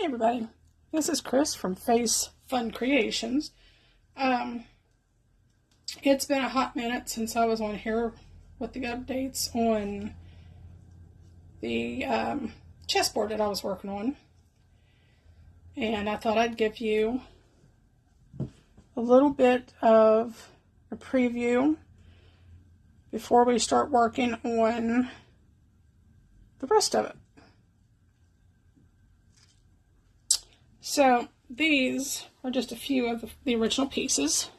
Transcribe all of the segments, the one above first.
everybody, this is Chris from Face Fun Creations. It's been a hot minute since I was on here with the updates on the chessboard that I was working on, and I thought I'd give you a little bit of a preview before we start working on the rest of it. So these are just a few of the original pieces.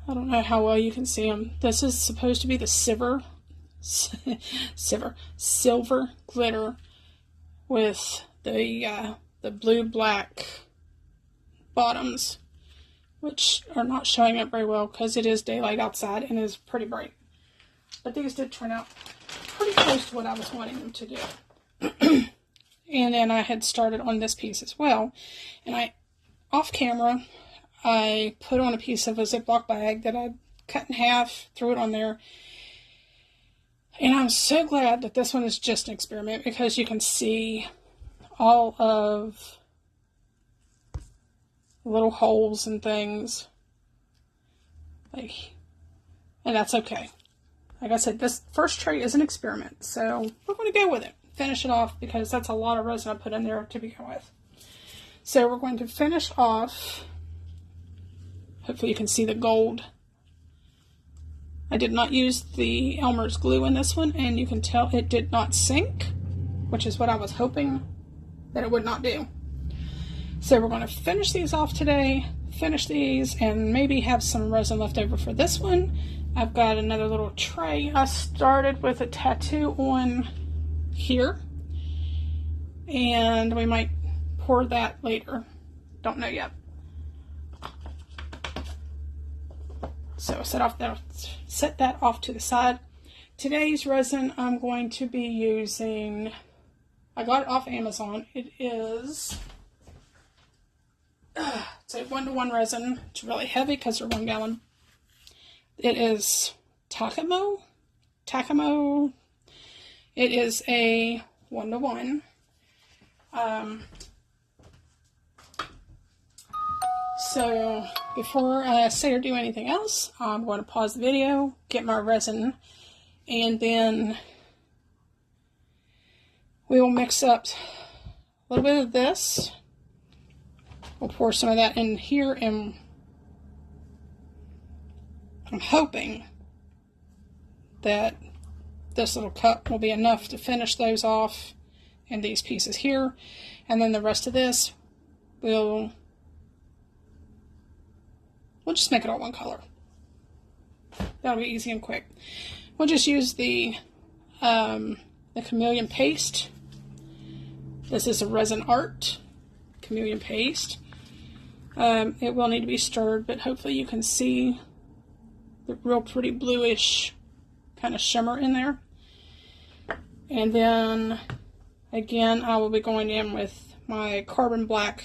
I don't know how well you can see them. This is supposed to be the silver glitter with the blue-black bottoms, which are not showing up very well because it is daylight outside and is pretty bright. But these did turn out pretty close to what I was wanting them to do. And then I had started on this piece as well. And off camera, I put on a piece of a Ziploc bag that I cut in half, threw it on there. And I'm so glad that this one is just an experiment because you can see all of the little holes and things. And that's okay. Like I said, this first tray is an experiment, so we're going to go with it. Finish it off because that's a lot of resin I put in there to begin with. So we're going to finish off. Hopefully you can see the gold. I did not use the Elmer's glue in this one, and you can tell it did not sink, which is what I was hoping that it would not do. So we're going to finish these off today, finish these, and maybe have some resin left over for this one. I've got another little tray. I started with a tattoo on here, and we might pour that later. Don't know yet. So set that off to the side. Today's resin I'm going to be using, I got it off Amazon. It is it's a 1-to-1 resin. It's really heavy because they're 1 gallon. It is Takamo. It is a 1-to-1. So before I say or do anything else, I'm going to pause the video, get my resin, and then we will mix up a little bit of this. We'll pour some of that in here, and I'm hoping that this little cup will be enough to finish those off and these pieces here. And then the rest of this, we'll just make it all one color. That'll be easy and quick. We'll just use the chameleon paste. This is a Resin Art chameleon paste. It will need to be stirred, but hopefully you can see the real pretty bluish kind of shimmer in there. And then again, I will be going in with my carbon black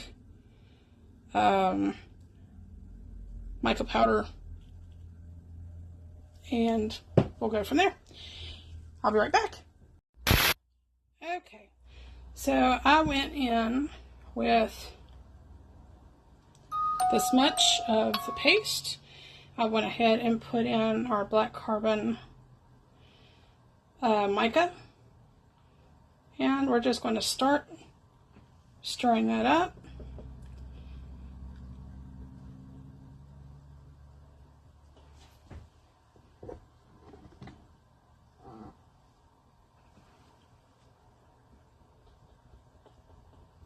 mica powder, and we'll go from there. I'll be right back. Okay, so I went in with this much of the paste. I went ahead and put in our black carbon mica, and we're just going to start stirring that up.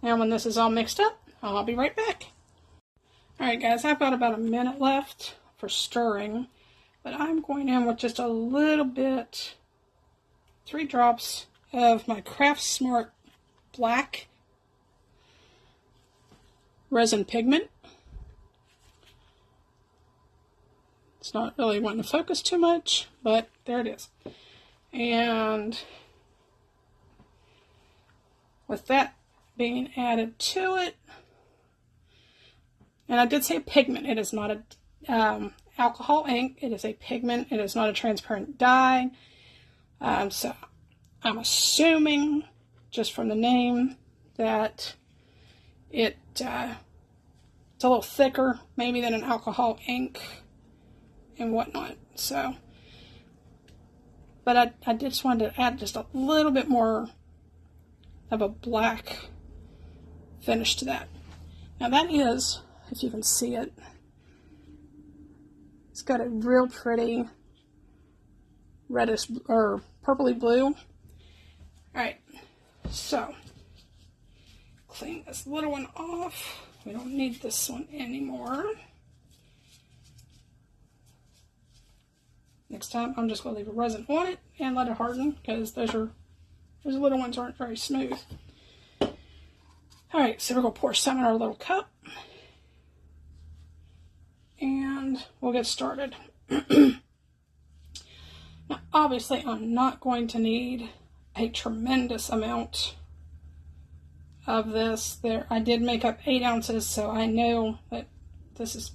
Now when this is all mixed up, I'll be right back. Alright guys, I've got about a minute left for stirring, but I'm going in with just a little bit, 3 drops of my Craft Smart black resin pigment. It's not really wanting to focus too much, but there it is. And with that being added to it, and I did say pigment, it is not a alcohol ink, it is a pigment, it is not a transparent dye. So I'm assuming just from the name that it's a little thicker maybe than an alcohol ink and whatnot. So, but I just wanted to add just a little bit more of a black finish to that. Now that is, if you can see it, it's got a real pretty reddish or purpley blue. All right, so clean this little one off. We don't need this one anymore. Next time, I'm just going to leave a resin on it and let it harden, because those little ones aren't very smooth. All right, so we're going to pour some in our little cup, and we'll get started. Now, obviously, I'm not going to need a tremendous amount of this. There, I did make up 8 ounces, so I know that this is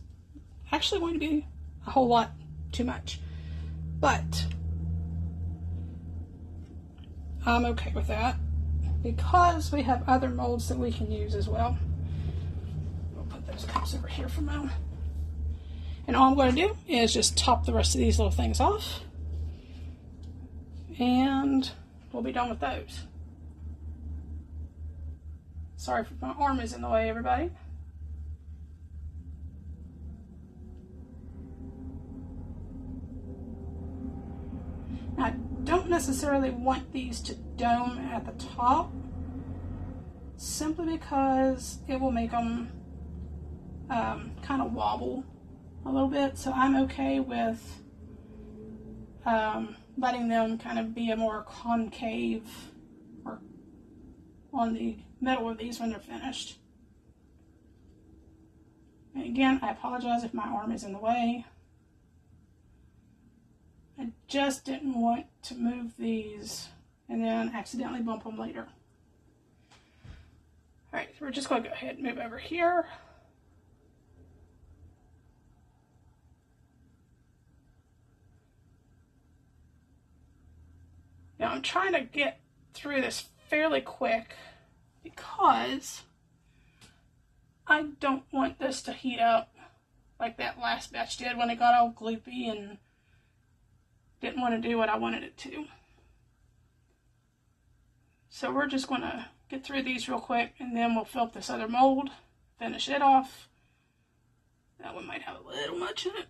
actually going to be a whole lot too much. But I'm okay with that because we have other molds that we can use as well. We'll put those cups over here for now. And all I'm going to do is just top the rest of these little things off. And we'll be done with those. Sorry if my arm is in the way, everybody. Now, I don't necessarily want these to dome at the top, simply because it will make them kind of wobble a little bit. So I'm okay with letting them kind of be a more concave or on the middle of these when they're finished. And again, I apologize if my arm is in the way. I just didn't want to move these and then accidentally bump them later. All right, so we're just going to go ahead and move over here. Now I'm trying to get through this fairly quick because I don't want this to heat up like that last batch did when it got all gloopy and didn't want to do what I wanted it to. So we're just going to get through these real quick, and then we'll fill up this other mold, finish it off. That one might have a little much in it.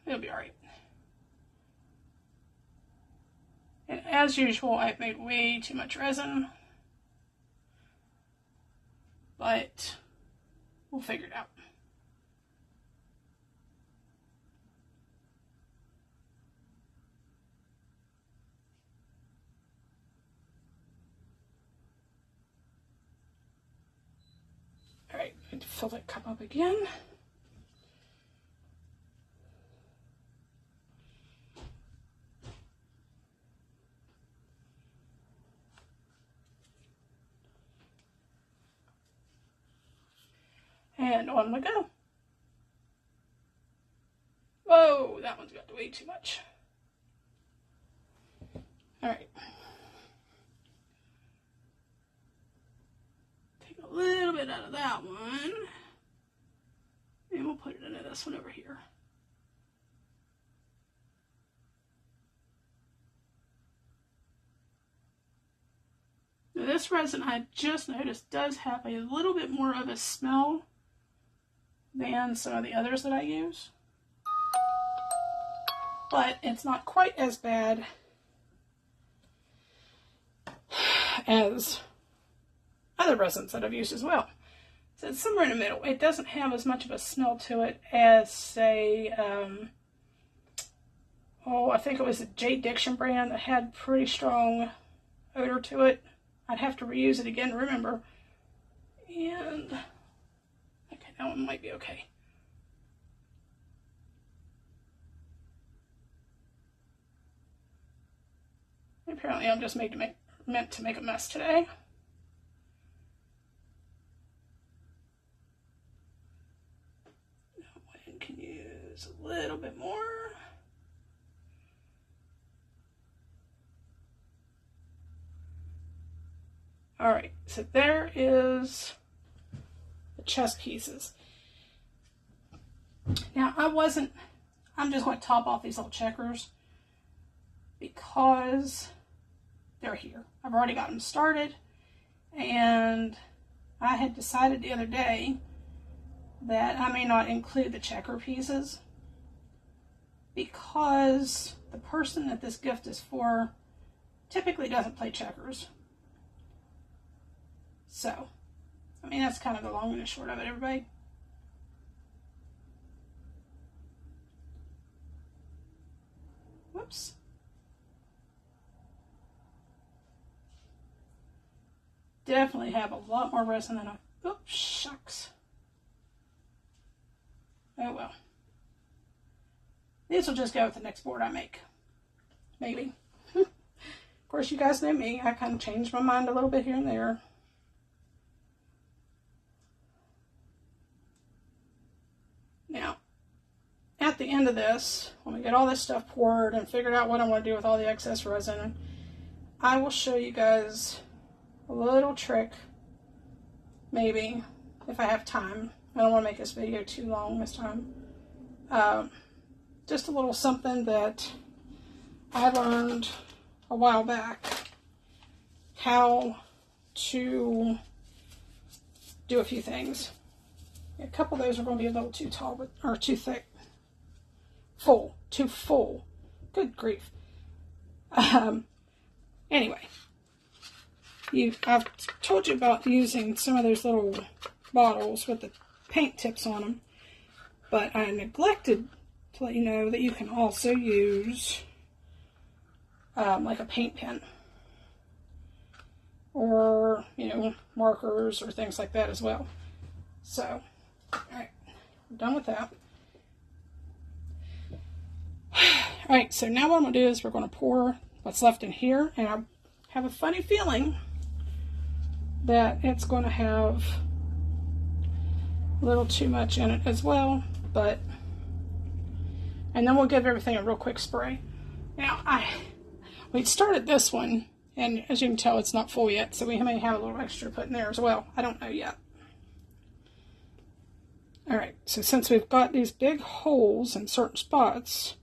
It'll be alright. And as usual, I've made way too much resin, but we'll figure it out. All right, I need to fill that cup up again. And on we go. Whoa, that one's got way too much. All right. Take a little bit out of that one, and we'll put it into this one over here. Now this resin, I just noticed, does have a little bit more of a smell than some of the others that I use, but it's not quite as bad as other resins that I've used as well. So it's somewhere in the middle. It doesn't have as much of a smell to it as, say, I think it was the Jade Diction brand that had pretty strong odor to it. I'd have to reuse it again to remember. And okay, that one might be okay. Apparently I'm just meant to make a mess today. One can use a little bit more. Alright, so there is the chess pieces. Now, I'm just going to top off these little checkers because they're here. I've already got them started, and I had decided the other day that I may not include the checker pieces because the person that this gift is for typically doesn't play checkers. So, I mean, that's kind of the long and the short of it, everybody. Whoops. Definitely have a lot more resin than I... Oops, shucks. Oh well. These will just go with the next board I make. Maybe. Of course, you guys know me. I kind of changed my mind a little bit here and there. Now, at the end of this, when we get all this stuff poured and figured out what I want to do with all the excess resin, I will show you guys a little trick, maybe, if I have time. I don't want to make this video too long this time. Just a little something that I learned a while back, how to do a few things. A couple of those are going to be a little too tall, or too thick. Too full. Good grief. Anyway, I've told you about using some of those little bottles with the paint tips on them, but I neglected to let you know that you can also use like a paint pen, or markers or things like that as well. So, alright, I'm done with that. Alright, so now what I'm going to do is we're going to pour what's left in here, and I have a funny feeling that it's going to have a little too much in it as well, and then we'll give everything a real quick spray. Now, we started this one, and as you can tell, it's not full yet, so we may have a little extra put in there as well. I don't know yet. Alright, so since we've got these big holes in certain spots,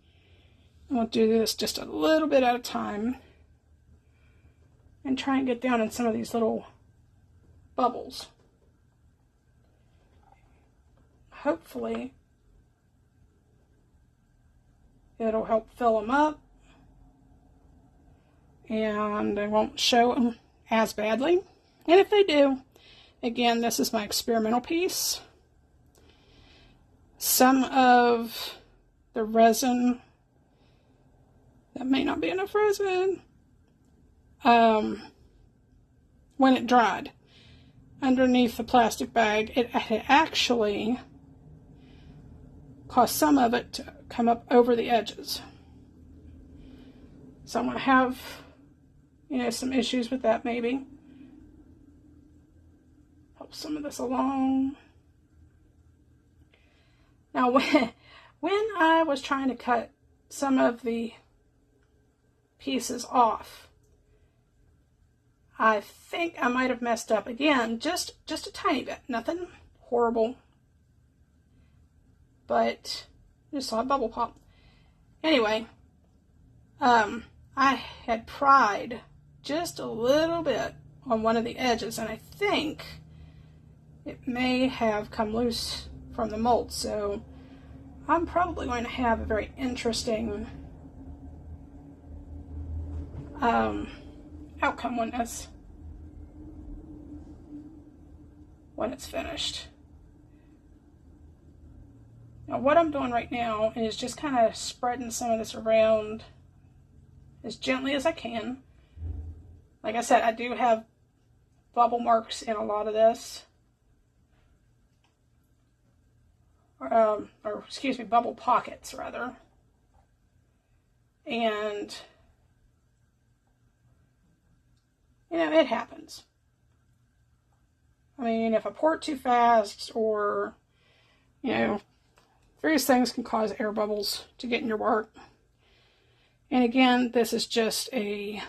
I'm going to do this just a little bit at a time and try and get down in some of these little bubbles. Hopefully, it'll help fill them up and they won't show them as badly. And if they do, again, this is my experimental piece. Some of the resin, that may not be enough resin, when it dried underneath the plastic bag, it actually caused some of it to come up over the edges. So I'm going to have, some issues with that maybe. Help some of this along. Now, when I was trying to cut some of the pieces off, I think I might have messed up again, just a tiny bit, nothing horrible, but I just saw a bubble pop. Anyway, I had pried just a little bit on one of the edges, and I think it may have come loose from the mold, so I'm probably going to have a very interesting outcome when it's finished. Now what I'm doing right now is just kind of spreading some of this around as gently as I can. Like I said, I do have bubble marks in a lot of this. Or excuse me, bubble pockets rather. And it happens. I mean, if I pour it too fast, or various things can cause air bubbles to get in your work. And again, this is just a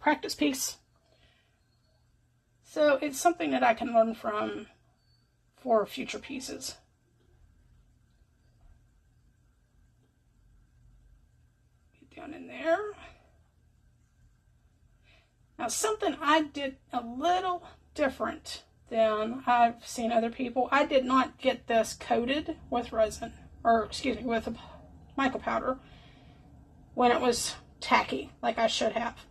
practice piece. So it's something that I can learn from for future pieces. Get down in there. Now something I did a little different than I've seen other people. I did not get this coated with resin, or excuse me, with a mica powder when it was tacky, like I should have.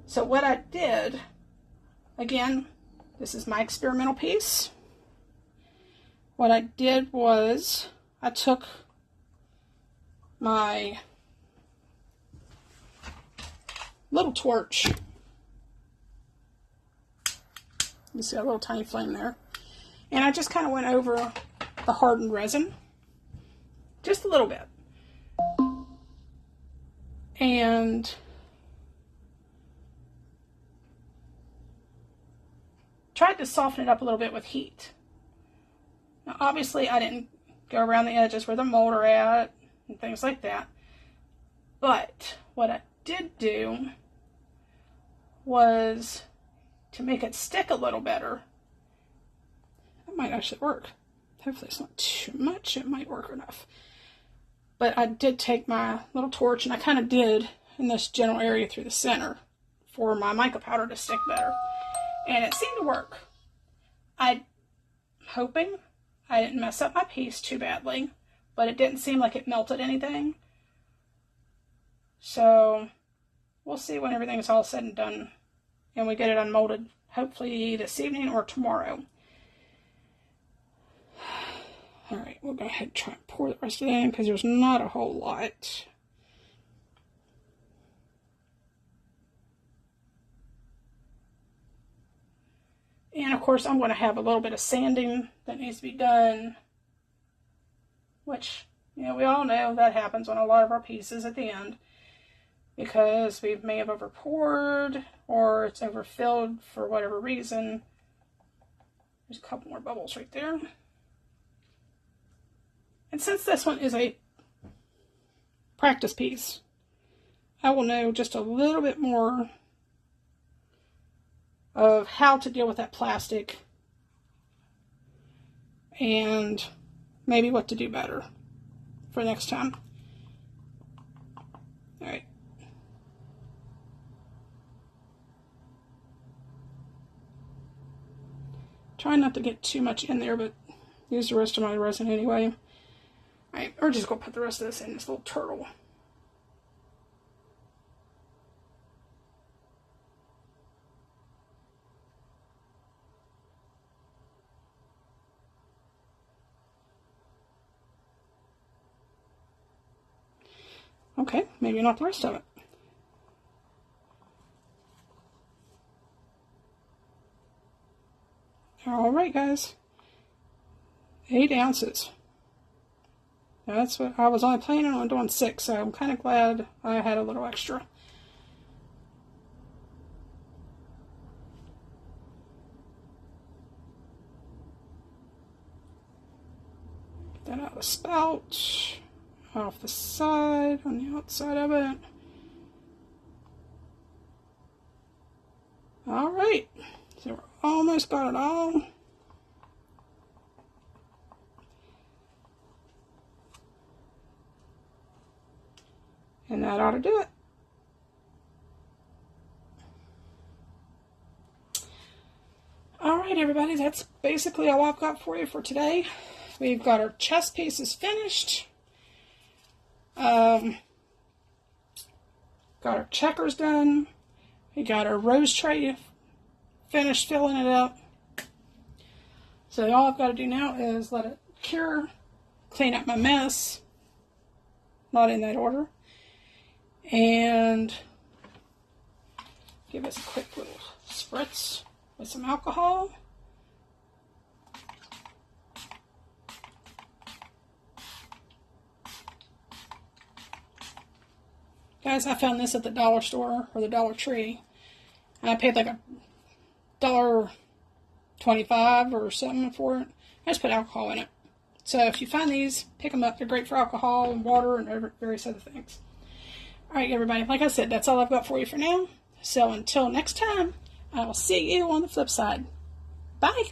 So what I did, again, this is my experimental piece. What I did was I took my little torch. You see a little tiny flame there. And I just kind of went over the hardened resin. Just a little bit. And tried to soften it up a little bit with heat. Now obviously I didn't go around the edges where the mold are at and things like that. But what I did do was to make it stick a little better. That might actually work. Hopefully it's not too much. It might work enough. But I did take my little torch and I kind of did in this general area through the center for my mica powder to stick better. And it seemed to work. I'm hoping I didn't mess up my piece too badly, but it didn't seem like it melted anything. So we'll see when everything's all said and done and we get it unmolded, hopefully this evening or tomorrow. Alright, we'll go ahead and try and pour the rest of it in because there's not a whole lot. And of course I'm going to have a little bit of sanding that needs to be done, which, you know, we all know that happens on a lot of our pieces at the end because we may have over poured or it's overfilled for whatever reason. There's a couple more bubbles right there. And since this one is a practice piece, I will know just a little bit more of how to deal with that plastic and maybe what to do better for next time. Alright. Try not to get too much in there, but use the rest of my resin anyway. Alright, we're just going to put the rest of this in this little turtle. Okay, maybe not the rest of it. Alright guys, 8 ounces. That's what I was only planning on doing 6, so I'm kind of glad I had a little extra. Get that out of the spout, off the side, on the outside of it. Alright, so we're almost got it all. And that ought to do it. Alright everybody, that's basically all I've got for you for today. We've got our chest pieces finished. Got our checkers done. We got our rose tray finished filling it up. So all I've got to do now is let it cure, clean up my mess. Not in that order. And give us a quick little spritz with some alcohol. Guys, I found this at the dollar store or the Dollar Tree. And I paid like $1.25 or something for it. I just put alcohol in it. So if you find these, pick them up. They're great for alcohol and water and various other things. Alright everybody, like I said, that's all I've got for you for now. So until next time, I will see you on the flip side. Bye.